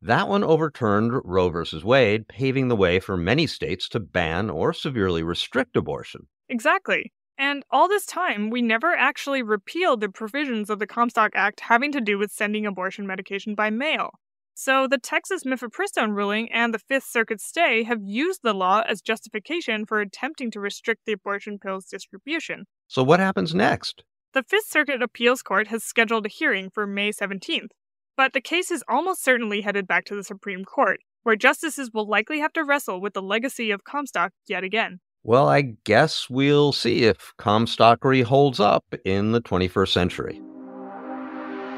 That one overturned Roe v. Wade, paving the way for many states to ban or severely restrict abortion. Exactly. And all this time, we never actually repealed the provisions of the Comstock Act having to do with sending abortion medication by mail. So the Texas mifepristone ruling and the Fifth Circuit stay have used the law as justification for attempting to restrict the abortion pill's distribution. So what happens next? The Fifth Circuit Appeals Court has scheduled a hearing for May 17th. But the case is almost certainly headed back to the Supreme Court, where justices will likely have to wrestle with the legacy of Comstock yet again. Well, I guess we'll see if Comstockery holds up in the 21st century.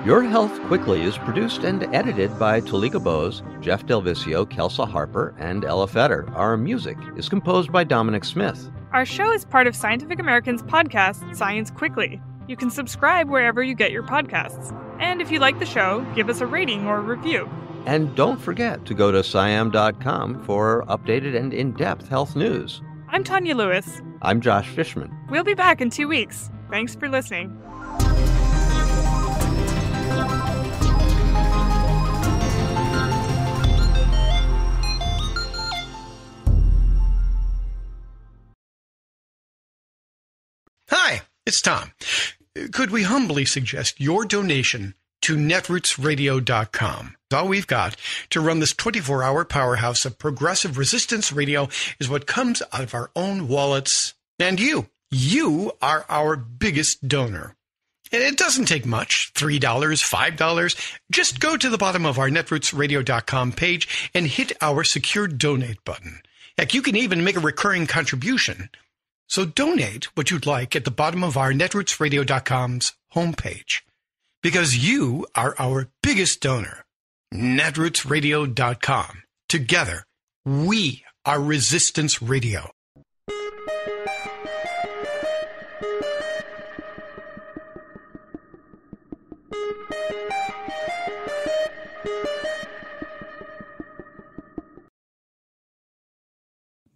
Your Health Quickly is produced and edited by Talika Bose, Jeff Delvicio, Kelsa Harper, and Ella Fetter. Our music is composed by Dominic Smith. Our show is part of Scientific American's podcast, Science Quickly. You can subscribe wherever you get your podcasts. And if you like the show, give us a rating or a review. And don't forget to go to SciAm.com for updated and in-depth health news. I'm Tanya Lewis. I'm Josh Fishman. We'll be back in 2 weeks. Thanks for listening. Hi, it's Tom. Could we humbly suggest your donation to netrootsradio.com? All we've got to run this 24-hour powerhouse of progressive resistance radio is what comes out of our own wallets. And you are our biggest donor. And it doesn't take much, $3, $5. Just go to the bottom of our netrootsradio.com page and hit our secure donate button. Heck, you can even make a recurring contribution. So donate what you'd like at the bottom of our netrootsradio.com's homepage. Because you are our biggest donor. netrootsradio.com. Together, we are Resistance Radio.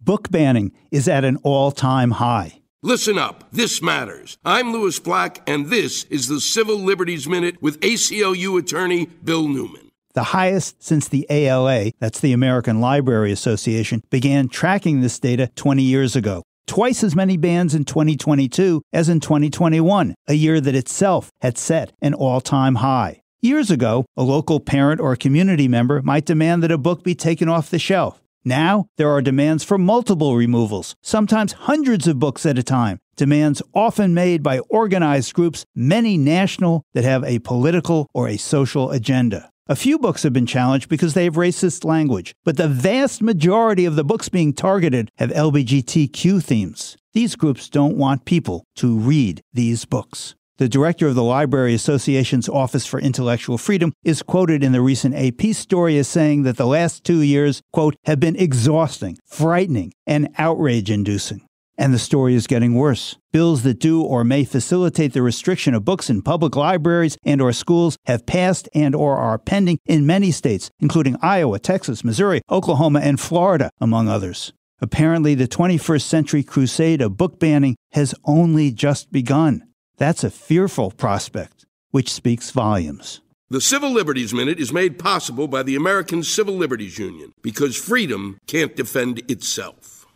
Book banning is at an all-time high. Listen up. This matters. I'm Louis Black, and this is the Civil Liberties Minute with ACLU attorney Bill Newman. The highest since the ALA, that's the American Library Association, began tracking this data 20 years ago. Twice as many bans in 2022 as in 2021, a year that itself had set an all-time high. Years ago, a local parent or community member might demand that a book be taken off the shelf. Now, there are demands for multiple removals, sometimes hundreds of books at a time, demands often made by organized groups, many national, that have a political or a social agenda. A few books have been challenged because they have racist language, but the vast majority of the books being targeted have LGBTQ themes. These groups don't want people to read these books. The director of the Library Association's Office for Intellectual Freedom is quoted in the recent AP story as saying that the last 2 years, quote, have been exhausting, frightening, and outrage-inducing. And the story is getting worse. Bills that do or may facilitate the restriction of books in public libraries and or schools have passed and or are pending in many states, including Iowa, Texas, Missouri, Oklahoma, and Florida, among others. Apparently, the 21st century crusade of book banning has only just begun. That's a fearful prospect, which speaks volumes. The Civil Liberties Minute is made possible by the American Civil Liberties Union because freedom can't defend itself.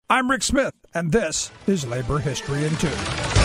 I'm Rick Smith, and this is Labor History in 2.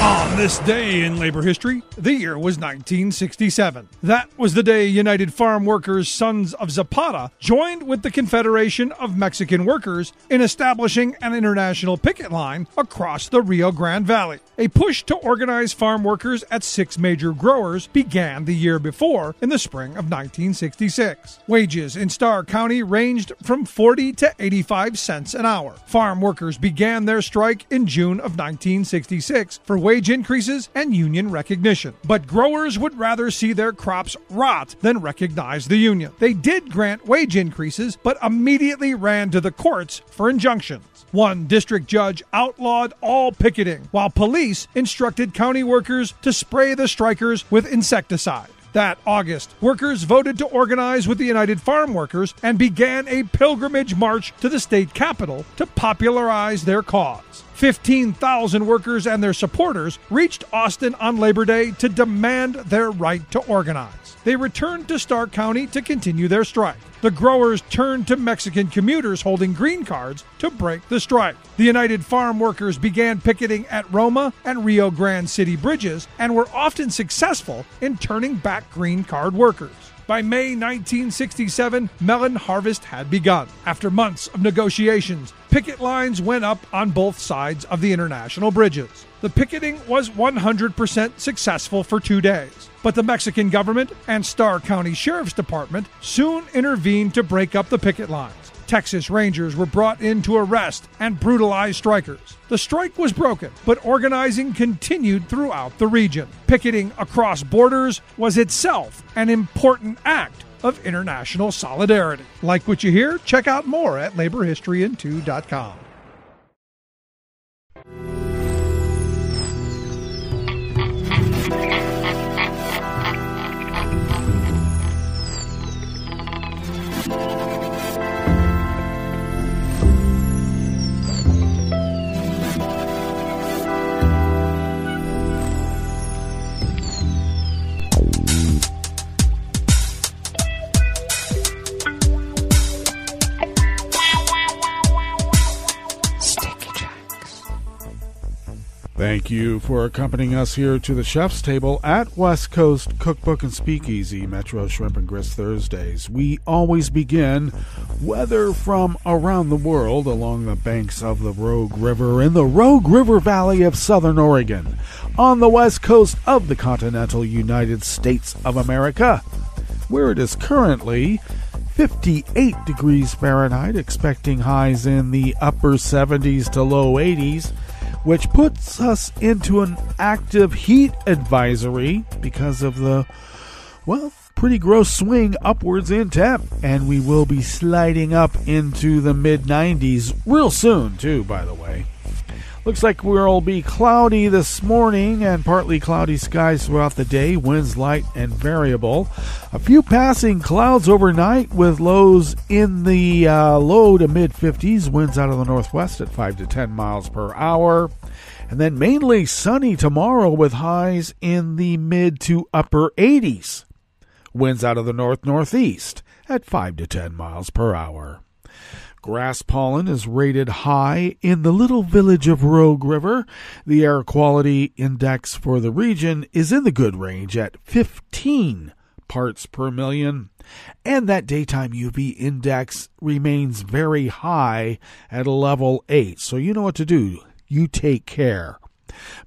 On this day in labor history, the year was 1967. That was the day United Farm Workers Sons of Zapata joined with the Confederation of Mexican Workers in establishing an international picket line across the Rio Grande Valley. A push to organize farm workers at 6 major growers began the year before, in the spring of 1966. Wages in Starr County ranged from 40 to 85 cents an hour. Farm workers began their strike in June of 1966 for wage increases and union recognition. But growers would rather see their crops rot than recognize the union. They did grant wage increases, but immediately ran to the courts for injunctions. One district judge outlawed all picketing, while police instructed county workers to spray the strikers with insecticide. That August, workers voted to organize with the United Farm Workers and began a pilgrimage march to the state capitol to popularize their cause. 15,000 workers and their supporters reached Austin on Labor Day to demand their right to organize. They returned to Starr County to continue their strike. The growers turned to Mexican commuters holding green cards to break the strike. The United Farm Workers began picketing at Roma and Rio Grande City bridges and were often successful in turning back green card workers. By May 1967, melon harvest had begun. After months of negotiations, picket lines went up on both sides of the international bridges. The picketing was 100% successful for 2 days. But the Mexican government and Starr County Sheriff's Department soon intervened to break up the picket lines. Texas Rangers were brought in to arrest and brutalize strikers. The strike was broken, but organizing continued throughout the region. Picketing across borders was itself an important act of international solidarity. Like what you hear? Check out more at laborhistoryin2.com. Thank you for accompanying us here to the Chef's Table at West Coast Cookbook and Speakeasy, Metro Shrimp and Grits Thursdays. We always begin weather from around the world along the banks of the Rogue River in the Rogue River Valley of Southern Oregon, on the west coast of the continental United States of America, where it is currently 58 degrees Fahrenheit, expecting highs in the upper 70s to low 80s, which puts us into an active heat advisory because of the, pretty gross swing upwards in temp. And we will be sliding up into the mid-90s real soon, too, by the way. Looks like we'll be cloudy this morning and partly cloudy skies throughout the day. Winds light and variable. A few passing clouds overnight with lows in the low to mid-50s. Winds out of the northwest at 5 to 10 miles per hour. And then mainly sunny tomorrow with highs in the mid to upper 80s. Winds out of the north-northeast at 5 to 10 miles per hour. Grass pollen is rated high in the little village of Rogue River. The air quality index for the region is in the good range at 15 parts per million. And that daytime UV index remains very high at level 8. So you know what to do. You take care.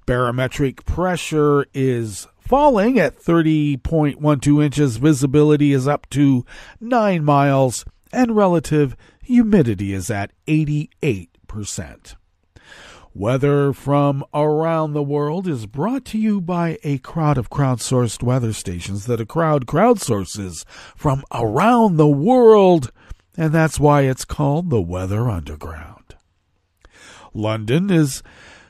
Barometric pressure is falling at 30.12 inches. Visibility is up to 9 miles. And relative humidity is at 88%. Weather from around the world is brought to you by a crowd of crowdsourced weather stations that a crowd crowdsources from around the world, and that's why it's called the Weather Underground. London is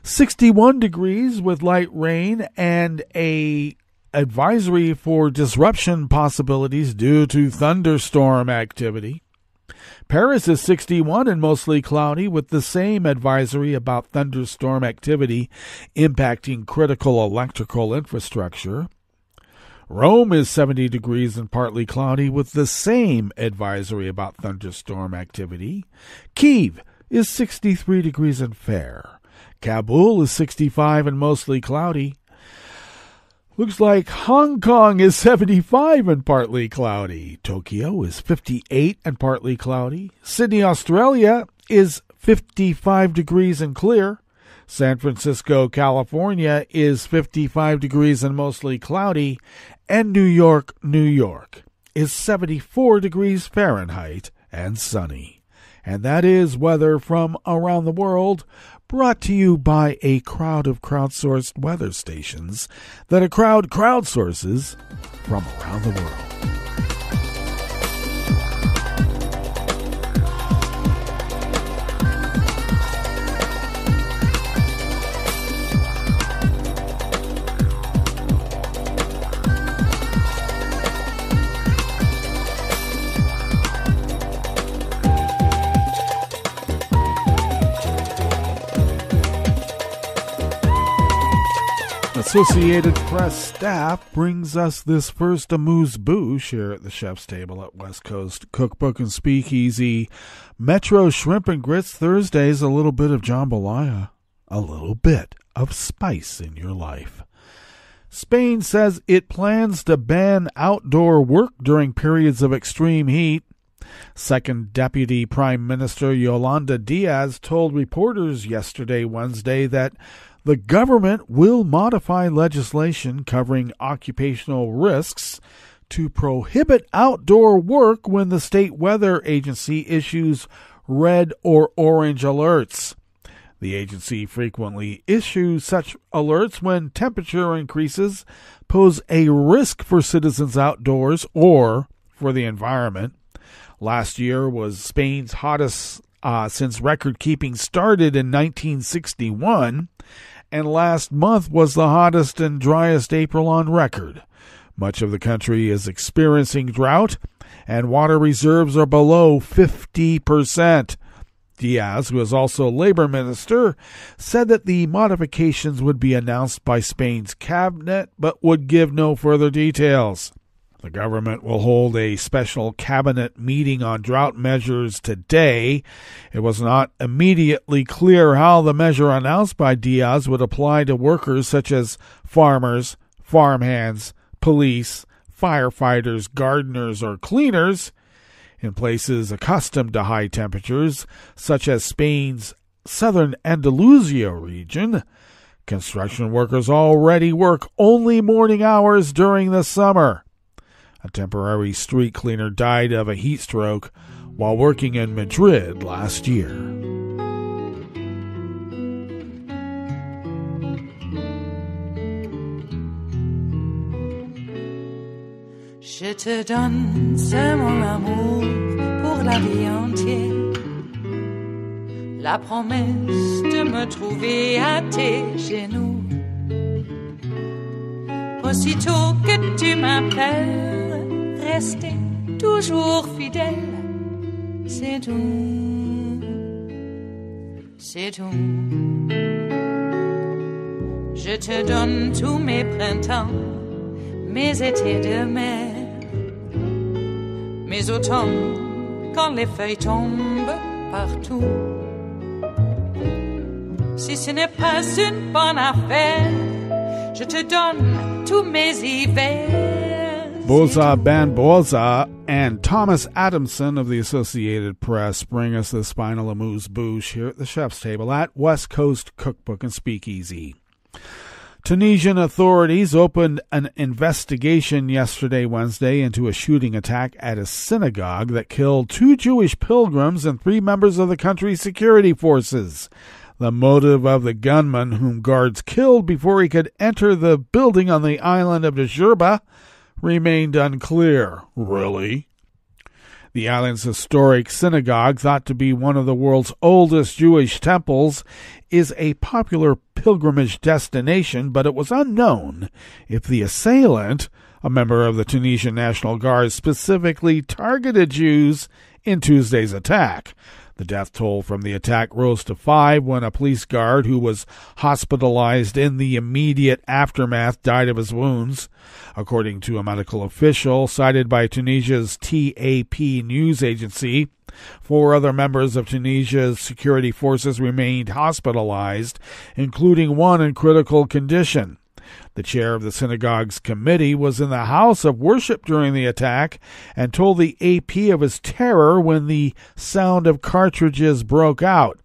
61 degrees with light rain and a advisory for disruption possibilities due to thunderstorm activity. Paris is 61 and mostly cloudy with the same advisory about thunderstorm activity impacting critical electrical infrastructure. Rome is 70 degrees and partly cloudy with the same advisory about thunderstorm activity. Kyiv is 63 degrees and fair. Kabul is 65 and mostly cloudy. Looks like Hong Kong is 75 and partly cloudy. Tokyo is 58 and partly cloudy. Sydney, Australia is 55 degrees and clear. San Francisco, California is 55 degrees and mostly cloudy. And New York, New York is 74 degrees Fahrenheit and sunny. And that is weather from around the world, brought to you by a crowd of crowdsourced weather stations that a crowd crowdsources from around the world. Associated Press staff brings us this first amuse-bouche here at the chef's table at West Coast Cookbook and Speakeasy. Metro Shrimp and Grits Thursdays, a little bit of jambalaya, a little bit of spice in your life. Spain says it plans to ban outdoor work during periods of extreme heat. Second Deputy Prime Minister Yolanda Diaz told reporters yesterday, Wednesday, that the government will modify legislation covering occupational risks to prohibit outdoor work when the state weather agency issues red or orange alerts. The agency frequently issues such alerts when temperature increases pose a risk for citizens outdoors or for the environment. Last year was Spain's hottest since record-keeping started in 1961, and last month was the hottest and driest April on record. Much of the country is experiencing drought, and water reserves are below 50%. Diaz, who is also labor minister, said that the modifications would be announced by Spain's cabinet, but would give no further details. The government will hold a special cabinet meeting on drought measures today. It was not immediately clear how the measure announced by Diaz would apply to workers such as farmers, farmhands, police, firefighters, gardeners, or cleaners. In places accustomed to high temperatures, such as Spain's southern Andalusia region, construction workers already work only morning hours during the summer. A temporary street cleaner died of a heat stroke while working in Madrid last year. Je te donne ce mon amour pour la vie entière, la promesse de me trouver à tes genoux. Aussitôt que tu m'appelles, rester toujours fidèle, c'est tout, c'est tout. Je te donne tous mes printemps, mes étés de mer, mes automnes quand les feuilles tombent partout. Si ce n'est pas une bonne affaire, je te donne tous mes hivers. Boza Banboza and Thomas Adamson of the Associated Press bring us this final amuse-bouche here at the chef's table at West Coast Cookbook and Speakeasy. Tunisian authorities opened an investigation yesterday, Wednesday, into a shooting attack at a synagogue that killed 2 Jewish pilgrims and 3 members of the country's security forces. The motive of the gunman, whom guards killed before he could enter the building on the island of Djerba, remained unclear. Really? The island's historic synagogue, thought to be one of the world's oldest Jewish temples, is a popular pilgrimage destination, but it was unknown if the assailant, a member of the Tunisian National Guard, specifically targeted Jews in Tuesday's attack. The death toll from the attack rose to 5 when a police guard who was hospitalized in the immediate aftermath died of his wounds, according to a medical official cited by Tunisia's TAP news agency. 4 other members of Tunisia's security forces remained hospitalized, including one in critical condition. The chair of the synagogue's committee was in the house of worship during the attack and told the AP of his terror when the sound of cartridges broke out.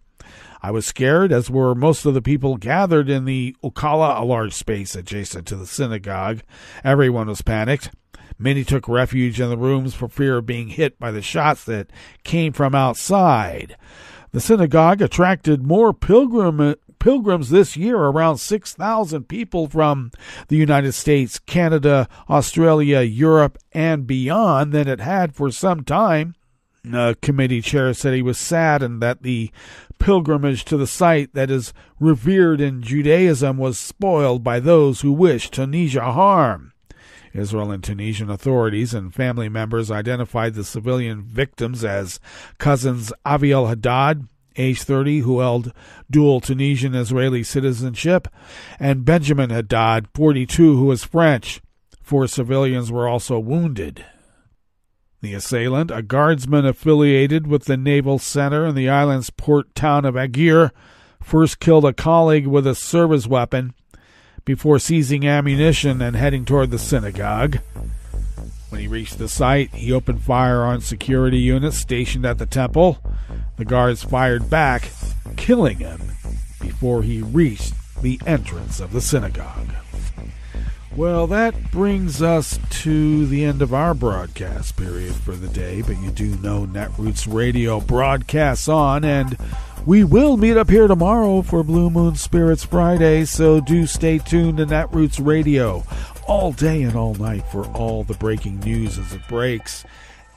I was scared, as were most of the people gathered in the Ukala, a large space adjacent to the synagogue. Everyone was panicked. Many took refuge in the rooms for fear of being hit by the shots that came from outside. The synagogue attracted more pilgrims this year, around 6,000 people from the United States, Canada, Australia, Europe, and beyond than it had for some time. The committee chair said he was saddened that the pilgrimage to the site that is revered in Judaism was spoiled by those who wish Tunisia harm. Israel and Tunisian authorities and family members identified the civilian victims as cousins Aviel Haddad, age 30, who held dual Tunisian-Israeli citizenship, and Benjamin Haddad, 42, who was French. 4 civilians were also wounded. The assailant, a guardsman affiliated with the Naval Center in the island's port town of Agir, first killed a colleague with a service weapon before seizing ammunition and heading toward the synagogue. When he reached the site, he opened fire on security units stationed at the temple. The guards fired back, killing him before he reached the entrance of the synagogue. Well, that brings us to the end of our broadcast period for the day, but you do know Netroots Radio broadcasts on, and we will meet up here tomorrow for Blue Moon Spirits Friday, so do stay tuned to Netroots Radio all day and all night for all the breaking news as it breaks.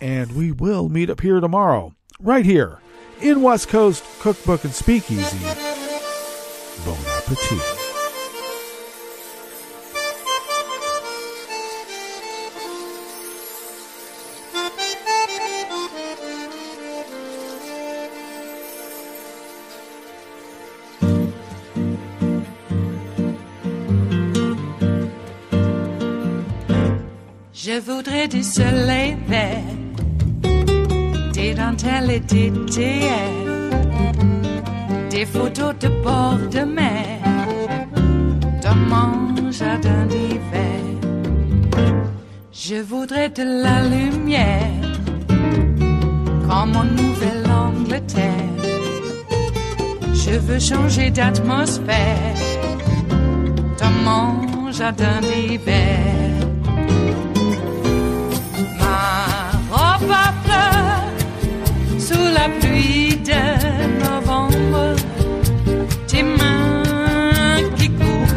And we will meet up here tomorrow, right here, in West Coast Cookbook and Speakeasy. Bon appetit. Je voudrais du soleil vert, des dentelles et des théières, des photos de bord de mer, dans mon jardin d'hiver. Je voudrais de la lumière, comme en Nouvelle-Angleterre. Je veux changer d'atmosphère, dans mon jardin d'hiver. À fleurs sous la pluie de novembre, tes mains qui courent,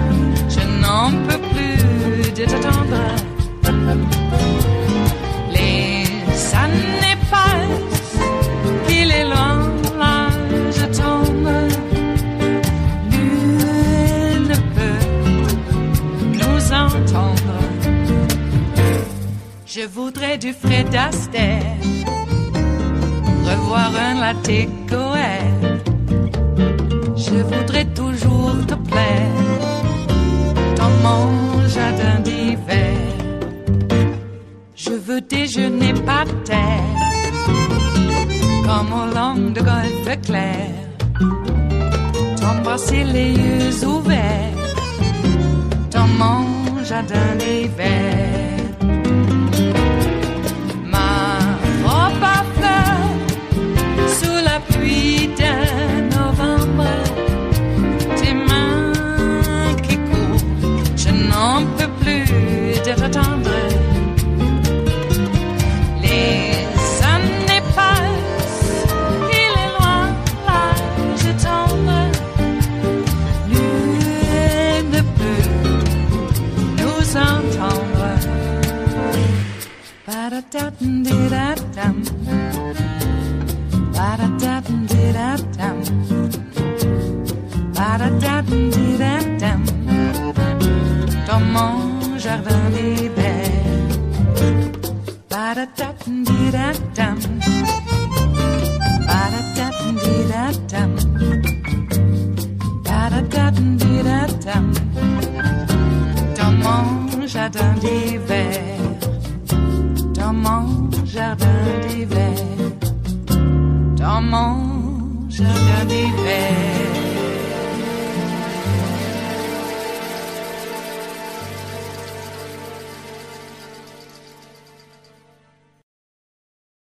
je n'en peux plus de t'attendre. Les années passent, qu'il est loin, là je tombe. Nul ne peut nous entendre. Je voudrais du Fred Astaire, revoir un latte Goël. Je voudrais toujours te plaire dans mon jardin d'hiver. Je veux déjeuner par terre, comme au long de golfe clair. T'embrasser les yeux ouverts dans mon jardin d'hiver. Pluie de novembre, tes mains qui courent, je n'en peux plus de t'attendre. Les années passent, il est loin, là je tombe. Nul ne peut nous entendre. Ba-da-da-dum-di-da-dum. Ba-da-da-dum-di-da-dum. Ba-da-da-dum-di-da-dum. Dans mon jardin d'hiver. Ba-da-da-dum-di-da-dum. Ba-da-da-dum-di-da-dum. jardin d'hiver, dans mon jardin d'hiver, dans mon jardin d'hiver.